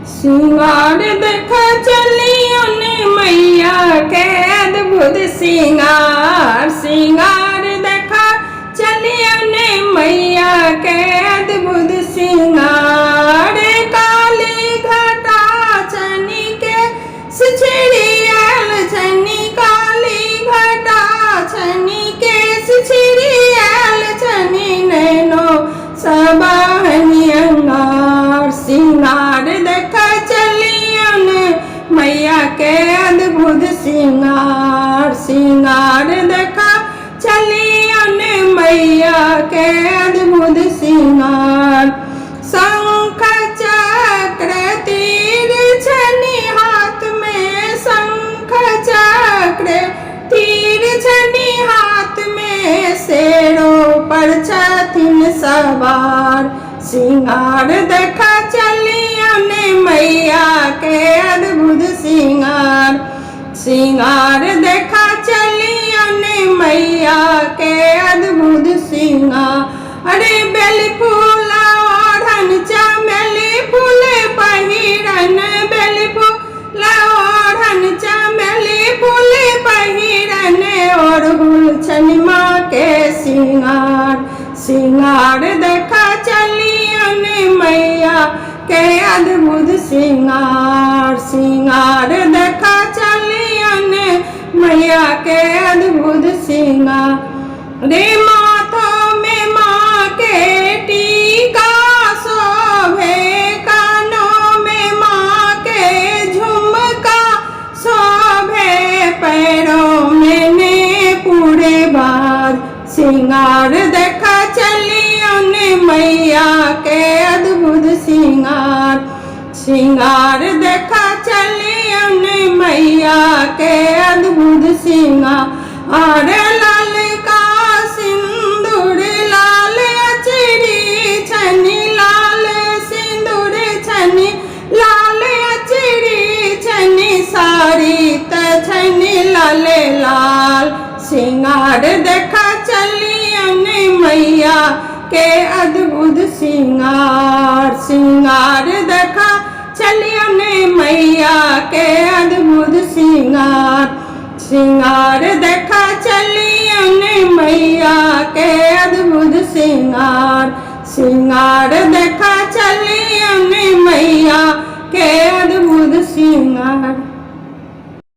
सिंगार देखा चलियों ने मैया के अद्भुत सिंगार। सिंगार देखा चलियों ने मैया के अद्भुत सिंगार। काली घटा छनी के सिछड़ियल छनी, काली घटा छनी के सिछड़ियल छनी, नैनो सबाहनी अंगार। सिंगार देखा चलियों ने मैया के अद्भुत सिंगार। सिंगार देखा चलियों ने मैया के अद्भुत सिंगार। शंख चक्र तीर छनी हाथ में, शंख चक्र तीर छनी हाथ में, शेरों पर छथिन सवार। सिंगार देखा चलियों ने मैया के अद्भुत सिंगार। सिंगार देखा चलियों ने मैया के अद्भुत सिंगार। अरे बेली फूल ओढ़न चमेली फूल पहिरन, बेली फूल ओढ़न चमेली फूल पहिरन, और गुलछनी माँ के सिंगार। सिंगार देखा चलियों ने मैया के अद्भुत सिंगार। सिंगार देखा चलियों ने मैया के अद्भुत सिंगार। रे माथों में माँ के टीका शोभे, कानों में माँ के झुमका शोभे, पैरों में ने पूरे बार। सिंगार देखा चलियों ने मैया के अद्भुत सिंगार। सिंगार देखा चलियों ने मैया के अद्भुत सिंगार। अरे लाल का सिंदूर लाल अचरी छनी, लाल सिंदूर छनी, लाल अचरी छनी, साड़ी छनी लाल लाल। सिंगार देखा चलियों ने मैया के अद्भुत सिंगार। सिंगार देखा चलियों ने मैया के अद्भुत सिंगार। सिंगार देखा चलियों ने मैया के अद्भुत सिंगार। सिंगार देखा चलियों ने मैया के अद्भुत सिंगार।